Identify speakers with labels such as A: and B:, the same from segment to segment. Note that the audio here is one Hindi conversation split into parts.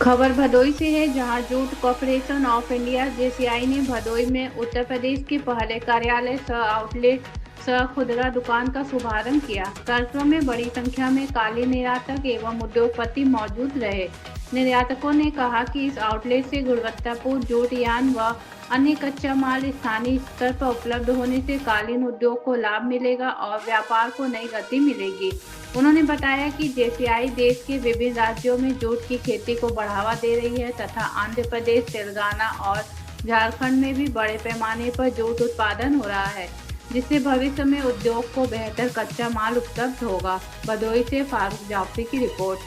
A: खबर भदोई से है, जहां jute corporation of India JCI ने भदोई में उत्तर प्रदेश के पहले कार्यालय सह आउटलेट सह खुदरा दुकान का शुभारंभ किया। कार्यक्रम में बड़ी संख्या में कालीन निर्यातक एवं उद्योगपति मौजूद रहे। निर्यातकों ने कहा कि इस आउटलेट से गुणवत्तापूर्ण जूट यार्न व अन्य कच्चा माल स्थानीय स्तर पर उपलब्ध होने से कालीन उद्योग को लाभ मिलेगा और व्यापार को नई गति मिलेगी। उन्होंने बताया कि जेसीआई देश के विभिन्न राज्यों में जूट की खेती को बढ़ावा दे रही है तथा आंध्र प्रदेश, तेलंगाना और झारखंड में भी बड़े पैमाने पर जूट उत्पादन हो रहा है, जिससे भविष्य में उद्योग को बेहतर कच्चा माल उपलब्ध होगा। भदोई से फारूक जाफरी की रिपोर्ट।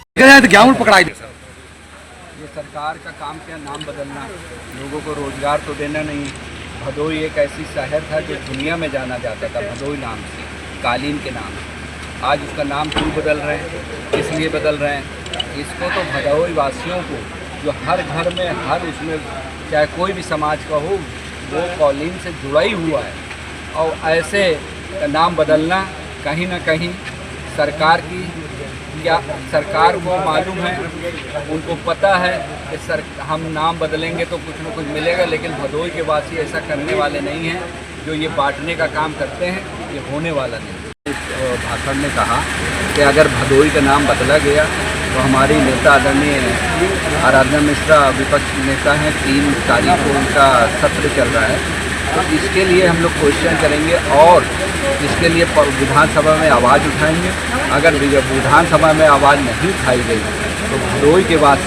B: ये सरकार का काम क्या, नाम बदलना, लोगों को रोजगार तो देना नहीं। भदोई एक ऐसी शहर था जो दुनिया में जाना जाता था भदोई नाम से, कालीन के नाम से। आज उसका नाम क्यों बदल रहे हैं, इसलिए बदल रहे हैं, इसको तो भदोई वासियों को, जो हर घर में हर उसमें चाहे कोई भी समाज का हो, वो कालीन से जुड़ा ही हुआ है। और ऐसे नाम बदलना कहीं ना कहीं सरकार की, क्या सरकार को मालूम है, उनको पता है कि हम नाम बदलेंगे तो कुछ न कुछ मिलेगा, लेकिन भदोई के वासी ऐसा करने वाले नहीं हैं। जो ये बांटने का काम करते हैं, ये होने वाला नहीं। इस भाषण में कहा कि अगर भदोई का नाम बदला गया तो हमारी नेता आदरणीय आराधना मिश्रा विपक्ष नेता हैं, 3 तारीख को उनका सत्र चल रहा है, तो इसके लिए हम लोग क्वेश्चन करेंगे और इसके लिए विधानसभा में आवाज़ उठाएंगे। अगर विधानसभा में आवाज़ नहीं उठाई गई तो भदोई के बाद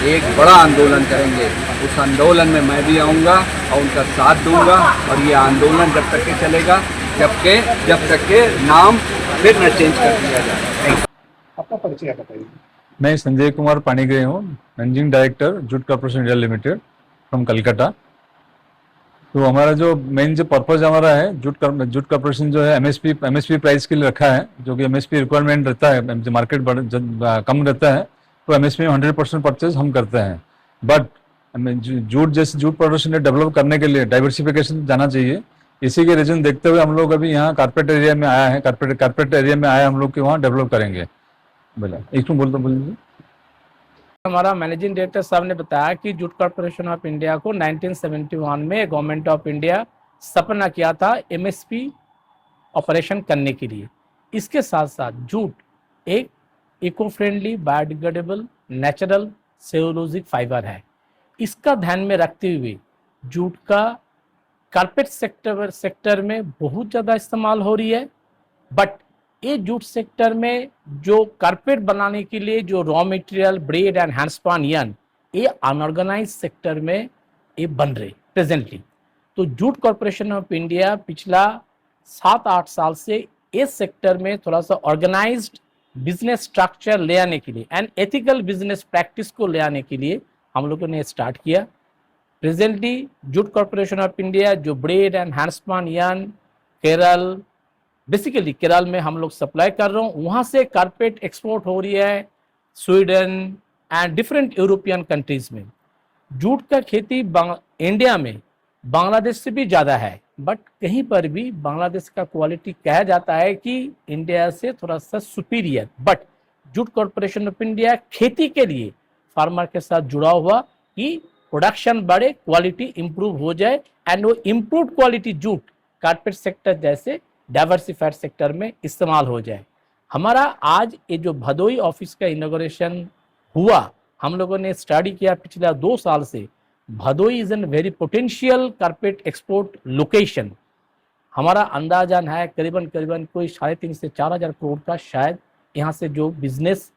B: एक बड़ा आंदोलन करेंगे। उस आंदोलन में मैं भी आऊँगा और उनका साथ दूंगा, और ये आंदोलन जब तक के चलेगा जब तक के नाम फिर न चेंज कर दिया जाए।
C: आपका परिचय बताइए।
D: मैं संजय कुमार पानीग्राही हूँ, managing director jute corporation India limited from Calcutta. तो हमारा जो मेन जो पर्पज़ हमारा है, जूट कॉर्पोरेशन जो है एमएसपी प्राइस के लिए रखा है, जो कि एमएसपी रिक्वायरमेंट रहता है, जो मार्केट कम रहता है तो एमएसपी में 100% परचेज हम करते हैं। बट जूट प्रोडक्शन डेवलप करने के लिए डाइवर्सिफिकेशन जाना चाहिए। इसी के रीजन देखते हुए हम लोग अभी यहाँ कारपेट एरिया में आया है, कारपेट एरिया में आया हम लोग के वहाँ डेवलप करेंगे। बोला एक बोलिए।
C: हमारा मैनेजिंग डायरेक्टर साहब ने बताया कि जूट कॉर्पोरेशन ऑफ इंडिया को 1971 में गवर्नमेंट ऑफ इंडिया सपना किया था एमएसपी ऑपरेशन करने के लिए। इसके साथ साथ जूट एक eco friendly, biodegradable, natural cellulosic fibre है। इसका ध्यान में रखते हुए जूट का कारपेट सेक्टर में बहुत ज़्यादा इस्तेमाल हो रही है। बट ये जूट सेक्टर में जो कारपेट बनाने के लिए जो raw material, bread and handspun yarn, ये अनऑर्गेनाइज सेक्टर में ये बन रहे प्रेजेंटली। तो जूट कॉर्पोरेशन ऑफ इंडिया पिछला 7-8 साल से इस सेक्टर में थोड़ा सा ऑर्गेनाइज्ड बिजनेस स्ट्रक्चर ले आने के लिए एंड एथिकल बिजनेस प्रैक्टिस को ले आने के लिए हम लोगों ने स्टार्ट किया। Presently jute corporation of India जो braid and handspun yarn Kerala, basically Kerala में हम लोग सप्लाई कर रहे हूँ, वहाँ से कारपेट एक्सपोर्ट हो रही है Sweden and different European countries में। जूट का खेती इंडिया में बांग्लादेश से भी ज़्यादा है, बट कहीं पर भी बांग्लादेश का क्वालिटी कहा जाता है कि इंडिया से थोड़ा सा superior. But jute corporation of India खेती के लिए फार्मर के साथ जुड़ा हुआ कि प्रोडक्शन बढ़े, क्वालिटी इंप्रूव हो जाए एंड वो improve quality jute carpet sector जैसे डाइवर्सिफाइड सेक्टर में इस्तेमाल हो जाए। हमारा आज ये जो भदोई ऑफिस का इनॉग्रेशन हुआ, हम लोगों ने स्टडी किया पिछले 2 साल से। Bhadohi is an very potential carpet export location. हमारा अंदाजन है करीबन कोई 3.5 से 4 हज़ार करोड़ का शायद यहाँ से जो बिजनेस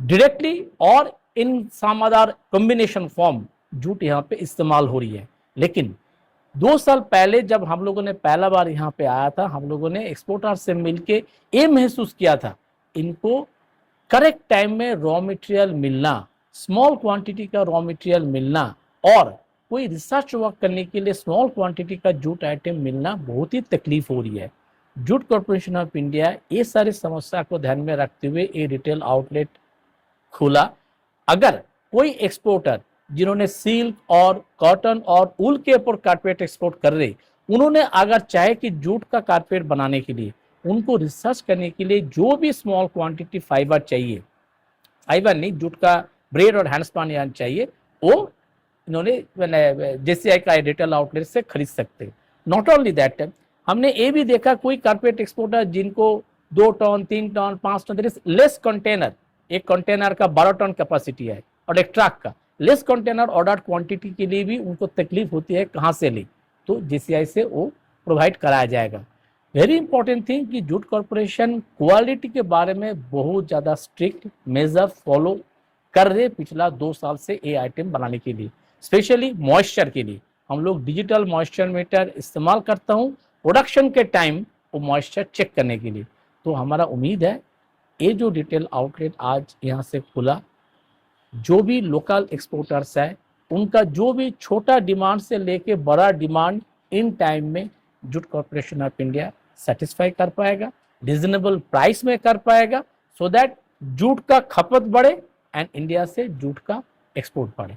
C: डायरेक्टली और in some other combination form jute यहाँ पे इस्तेमाल हो रही है। लेकिन 2 साल पहले जब हम लोगों ने पहला बार यहाँ पे आया था, हम लोगों ने एक्सपोर्टर से मिलके ये महसूस किया था इनको करेक्ट टाइम में रॉ मटेरियल मिलना, स्मॉल क्वांटिटी का रॉ मटेरियल मिलना और कोई रिसर्च वर्क करने के लिए स्मॉल क्वांटिटी का जूट आइटम मिलना बहुत ही तकलीफ हो रही है। जूट कॉर्पोरेशन ऑफ इंडिया ये सारी समस्या को ध्यान में रखते हुए ये रिटेल आउटलेट खोला। अगर कोई एक्सपोर्टर जिन्होंने सिल्क और कॉटन और ऊल के ऊपर कारपेट एक्सपोर्ट कर रहे, उन्होंने अगर चाहे कि जूट का कारपेट बनाने के लिए उनको रिसर्च करने के लिए जो भी स्मॉल क्वांटिटी फाइबर चाहिए, फाइबर नहीं जूट का ब्रेड और हैंडस्पान यार्न चाहिए वो इन्होंने जेसीआई का रिटेल आउटलेट से खरीद सकते हैं। नॉट ओनली दैट, हमने ये भी देखा कोई कारपेट एक्सपोर्टर जिनको 2 ton 3 ton 5 ton less container, एक कंटेनर का 12 टन कैपेसिटी है और एक ट्रक का लेस कंटेनर ऑर्डर क्वांटिटी के लिए भी उनको तकलीफ होती है कहाँ से ले, तो जेसीआई से वो प्रोवाइड कराया जाएगा। वेरी इंपॉर्टेंट थिंग कि जूट कॉर्पोरेशन क्वालिटी के बारे में बहुत ज़्यादा स्ट्रिक्ट मेजर फॉलो कर रहे पिछला 2 साल से ये आइटम बनाने के लिए। स्पेशली मॉइस्चर के लिए हम लोग डिजिटल मॉइस्चर मीटर इस्तेमाल करता हूँ प्रोडक्शन के टाइम वो मॉइस्चर चेक करने के लिए। तो हमारा उम्मीद है ये जो रिटेल आउटलेट आज यहाँ से खुला, जो भी लोकल एक्सपोर्टर्स है उनका जो भी छोटा डिमांड से लेके बड़ा डिमांड इन टाइम में jute corporation of India satisfy कर पाएगा, रिजनेबल प्राइस में कर पाएगा, सो दैट जूट का खपत बढ़े एंड इंडिया से जूट का एक्सपोर्ट बढ़े।